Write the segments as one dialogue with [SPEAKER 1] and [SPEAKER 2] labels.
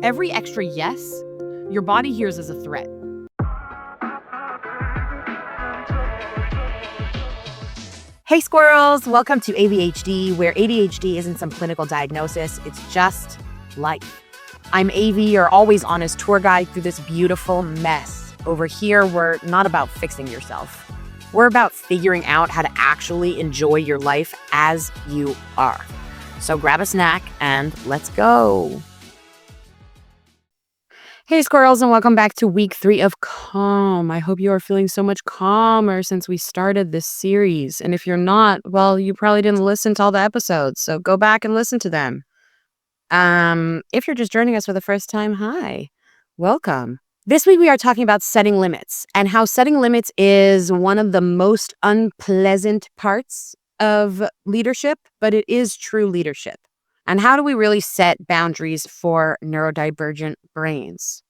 [SPEAKER 1] Every extra yes, your body hears as a threat. Hey squirrels, welcome to ADHD, where ADHD isn't some clinical diagnosis, it's just life. I'm AV, your always honest tour guide through this beautiful mess. Over here, we're not about fixing yourself. We're about figuring out how to actually enjoy your life as you are. So grab a snack and let's go. Hey squirrels, and welcome back to week 3 of Calm. I hope you are feeling so much calmer since we started this series. And if you're not, well, you probably didn't listen to all the episodes, so go back and listen to them. If you're just joining us for the first time, hi, welcome. This week we are talking about setting limits and how setting limits is one of the most unpleasant parts of leadership, but it is true leadership. And how do we really set boundaries for neurodivergent brains?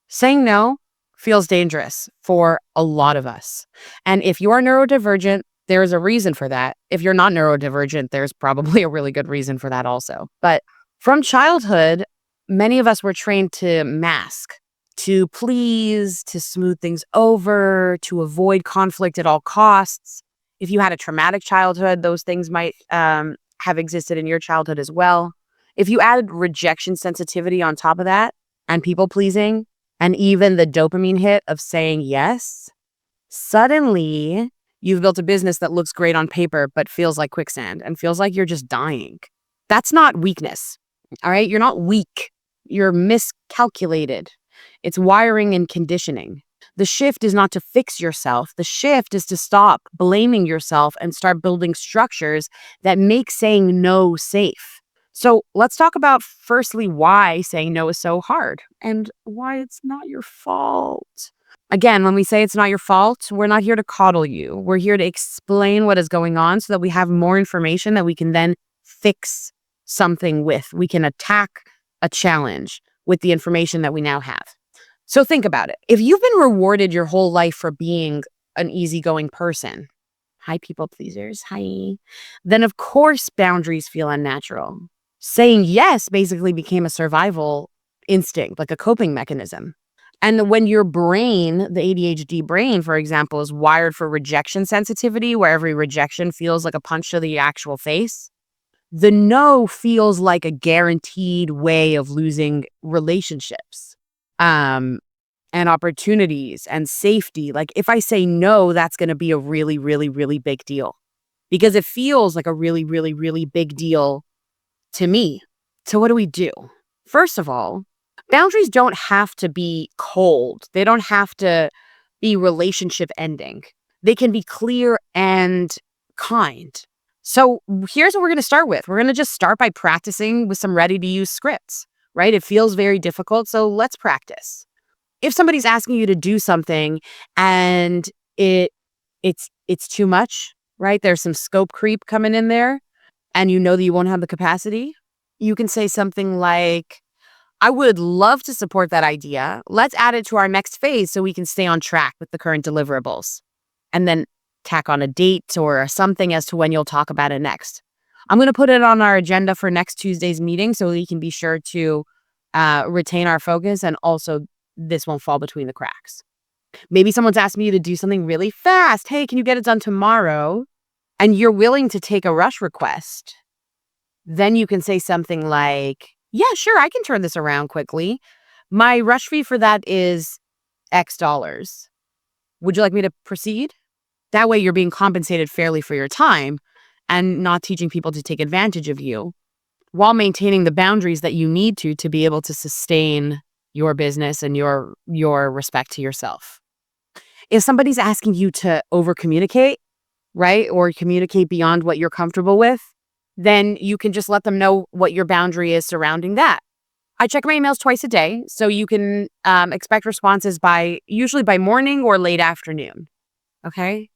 [SPEAKER 1] Saying no feels dangerous for a lot of us. And if you are neurodivergent, there's a reason for that. If you're not neurodivergent, there's probably a really good reason for that also. But from childhood, many of us were trained to mask, to please, to smooth things over, to avoid conflict at all costs. If you had a traumatic childhood, those things might have existed in your childhood as well. If you added rejection sensitivity on top of that, and people pleasing, and even the dopamine hit of saying yes, suddenly you've built a business that looks great on paper, but feels like quicksand and feels like you're just dying. That's not weakness, all right? You're not weak. You're miscalculated. It's wiring and conditioning. The shift is not to fix yourself. The shift is to stop blaming yourself and start building structures that make saying no safe. So let's talk about firstly why saying no is so hard and why it's not your fault. Again, when we say it's not your fault, we're not here to coddle you. We're here to explain what is going on so that we have more information that we can then fix something with. We can attack a challenge with the information that we now have. So think about it. If you've been rewarded your whole life for being an easygoing person, hi people pleasers, hi, then of course boundaries feel unnatural. Saying yes basically became a survival instinct, like a coping mechanism. And when your brain, the ADHD brain, for example, is wired for rejection sensitivity, where every rejection feels like a punch to the actual face, the no feels like a guaranteed way of losing relationships. And opportunities and safety. Like if I say no, that's going to be a really, really, really big deal because it feels like a really, really, really big deal to me. So what do we do? First of all, boundaries don't have to be cold. They don't have to be relationship ending. They can be clear and kind. So here's what we're going to start with. We're going to just start by practicing with some ready-to-use scripts, right? It feels very difficult, so let's practice. If somebody's asking you to do something and it's too much, right? There's some scope creep coming in there and you know that you won't have the capacity, you can say something like, I would love to support that idea. Let's add it to our next phase so we can stay on track with the current deliverables. And then tack on a date or something as to when you'll talk about it next. I'm going to put it on our agenda for next Tuesday's meeting so we can be sure to retain our focus and also this won't fall between the cracks. Maybe someone's asking you to do something really fast. Hey, can you get it done tomorrow? And you're willing to take a rush request. Then you can say something like, yeah, sure, I can turn this around quickly. My rush fee for that is X dollars. Would you like me to proceed? That way you're being compensated fairly for your time and not teaching people to take advantage of you while maintaining the boundaries that you need to be able to sustain your business and your respect to yourself. If somebody's asking you to over communicate, right, or communicate beyond what you're comfortable with, then you can just let them know what your boundary is surrounding that. I check my emails twice a day, so you can expect responses usually by morning or late afternoon. Okay?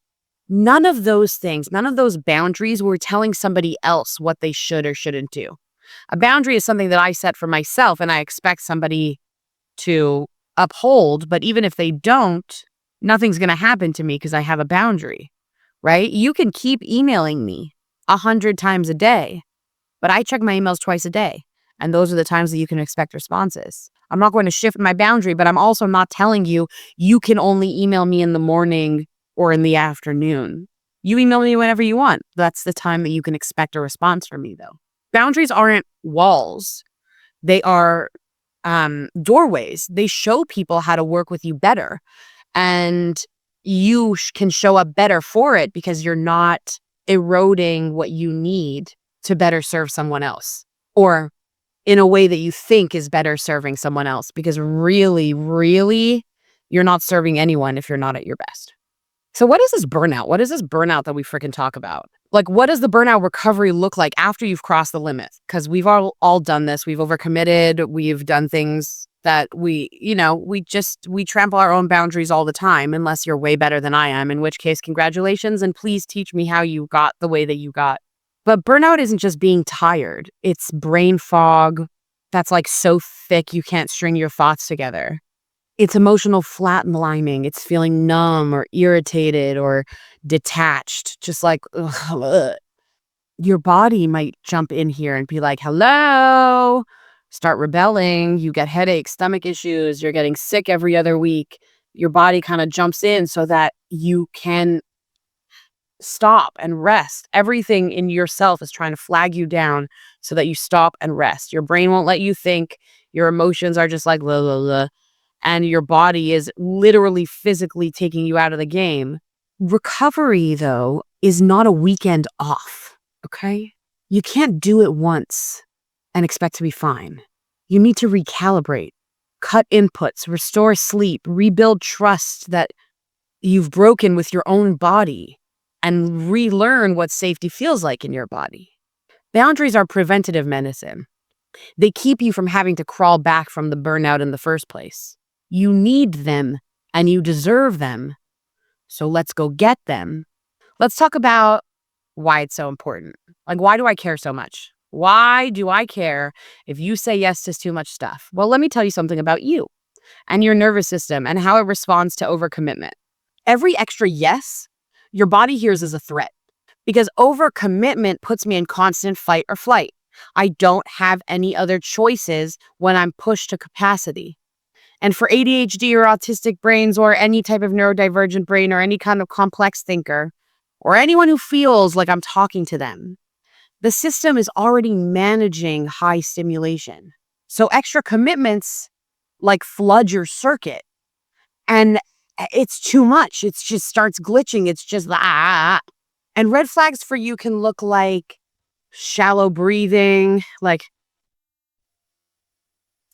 [SPEAKER 1] None of those things, none of those boundaries were telling somebody else what they should or shouldn't do. A boundary is something that I set for myself and I expect somebody to uphold, but even if they don't, nothing's going to happen to me because I have a boundary, right? You can keep emailing me 100 times a day, but I check my emails twice a day. And those are the times that you can expect responses. I'm not going to shift my boundary, but I'm also not telling you, you can only email me in the morning or in the afternoon. You email me whenever you want. That's the time that you can expect a response from me, though. Boundaries aren't walls. They are doorways. They show people how to work with you better. And you can show up better for it because you're not eroding what you need to better serve someone else, or in a way that you think is better serving someone else, because really, really, you're not serving anyone if you're not at your best. So what is this burnout? What is this burnout that we freaking talk about? Like, what does the burnout recovery look like after you've crossed the limit? Because we've all done this. We've overcommitted. We've done things that we trample our own boundaries all the time, unless you're way better than I am, in which case, congratulations. And please teach me how you got the way that you got. But burnout isn't just being tired. It's brain fog that's like so thick you can't string your thoughts together. It's emotional flatlining. It's feeling numb or irritated or detached, just like, ugh. Your body might jump in here and be like, hello, start rebelling. You get headaches, stomach issues. You're getting sick every other week. Your body kind of jumps in so that you can stop and rest. Everything in yourself is trying to flag you down so that you stop and rest. Your brain won't let you think. Your emotions are just like, blah, blah, blah, and your body is literally physically taking you out of the game. Recovery, though, is not a weekend off, okay? You can't do it once and expect to be fine. You need to recalibrate, cut inputs, restore sleep, rebuild trust that you've broken with your own body, and relearn what safety feels like in your body. Boundaries are preventative medicine. They keep you from having to crawl back from the burnout in the first place. You need them and you deserve them. So let's go get them. Let's talk about why it's so important. Like, why do I care so much? Why do I care if you say yes to too much stuff? Well, let me tell you something about you and your nervous system and how it responds to overcommitment. Every extra yes, your body hears as a threat, because overcommitment puts me in constant fight or flight. I don't have any other choices when I'm pushed to capacity. And for ADHD or autistic brains, or any type of neurodivergent brain, or any kind of complex thinker, or anyone who feels like I'm talking to them, the system is already managing high stimulation. So extra commitments like flood your circuit, and it's too much. It just starts glitching. It's just And red flags for you can look like shallow breathing, like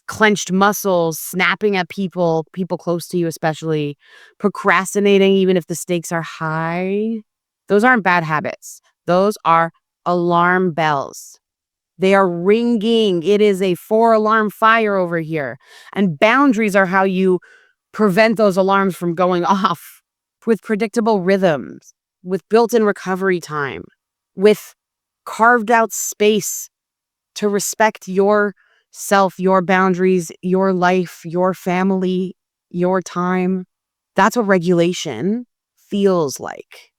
[SPEAKER 1] clenched muscles, snapping at people close to you, especially procrastinating, even if the stakes are high. Those aren't bad habits. Those are alarm bells. They are ringing. It is a 4-alarm fire over here. And boundaries are how you prevent those alarms from going off, with predictable rhythms, with built-in recovery time, with carved out space to respect yourself, your boundaries, your life, your family, your time. That's what regulation feels like.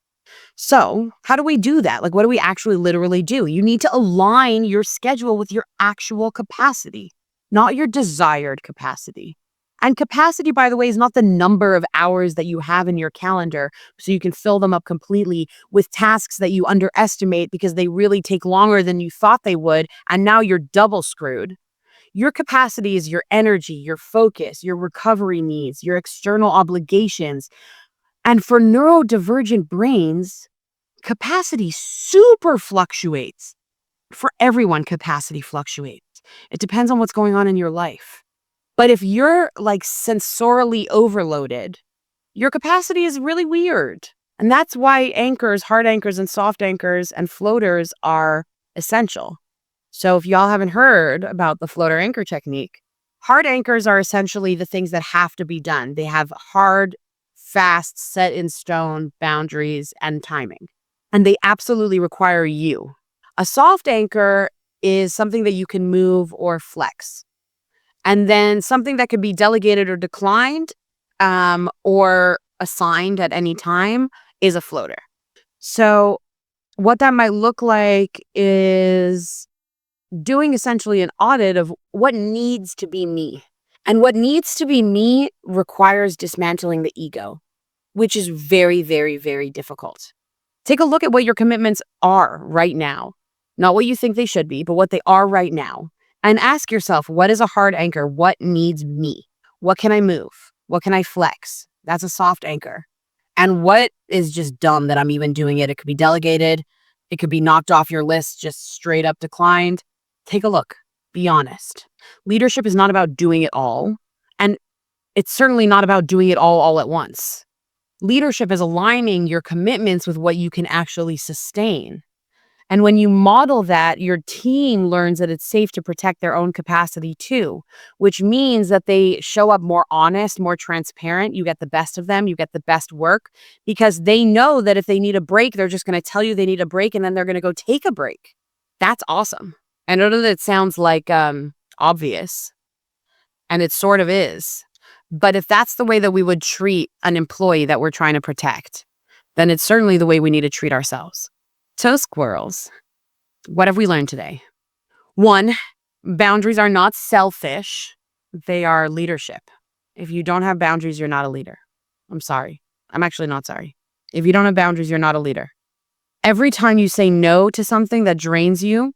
[SPEAKER 1] So, how do we do that? Like, what do we actually literally do? You need to align your schedule with your actual capacity, not your desired capacity. And capacity, by the way, is not the number of hours that you have in your calendar so you can fill them up completely with tasks that you underestimate because they really take longer than you thought they would, and now you're double screwed. Your capacity is your energy, your focus, your recovery needs, your external obligations. And for neurodivergent brains, capacity super fluctuates. For everyone, capacity fluctuates. It depends on what's going on in your life. But if you're like sensorily overloaded, your capacity is really weird. And that's why anchors, hard anchors and soft anchors and floaters are essential. So if y'all haven't heard about the floater anchor technique, hard anchors are essentially the things that have to be done. They have hard, fast, set in stone boundaries and timing. And they absolutely require you. A soft anchor is something that you can move or flex. And then something that could be delegated or declined, or assigned at any time, is a floater. So what that might look like is doing essentially an audit of what needs to be me. And what needs to be me requires dismantling the ego, which is very, very, very difficult. Take a look at what your commitments are right now. Not what you think they should be, but what they are right now. And ask yourself, what is a hard anchor? What needs me? What can I move? What can I flex? That's a soft anchor. And what is just dumb that I'm even doing it? It could be delegated. It could be knocked off your list, just straight up declined. Take a look. Be honest. Leadership is not about doing it all. And it's certainly not about doing it all at once. Leadership is aligning your commitments with what you can actually sustain. And when you model that, your team learns that it's safe to protect their own capacity too, which means that they show up more honest, more transparent. You get the best of them, you get the best work because they know that if they need a break, they're just going to tell you they need a break and then they're going to go take a break. That's awesome. I know that it sounds like obvious, and it sort of is. But if that's the way that we would treat an employee that we're trying to protect, then it's certainly the way we need to treat ourselves. So squirrels, what have we learned today? 1, boundaries are not selfish. They are leadership. If you don't have boundaries, you're not a leader. I'm sorry. I'm actually not sorry. If you don't have boundaries, you're not a leader. Every time you say no to something that drains you,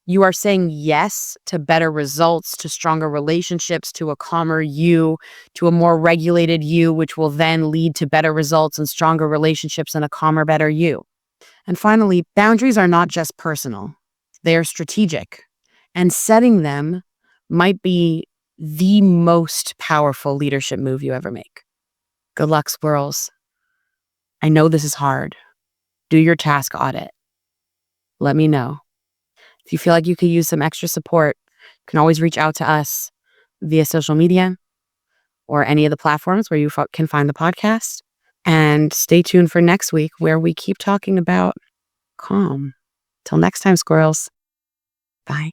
[SPEAKER 1] you are saying yes to better results, to stronger relationships, to a calmer you, to a more regulated you, which will then lead to better results and stronger relationships and a calmer, better you. And finally, boundaries are not just personal. They are strategic. And setting them might be the most powerful leadership move you ever make. Good luck, squirrels. I know this is hard. Do your task audit. Let me know. If you feel like you could use some extra support, you can always reach out to us via social media or any of the platforms where you can find the podcast. And stay tuned for next week where we keep talking about calm. Till next time, squirrels. Bye.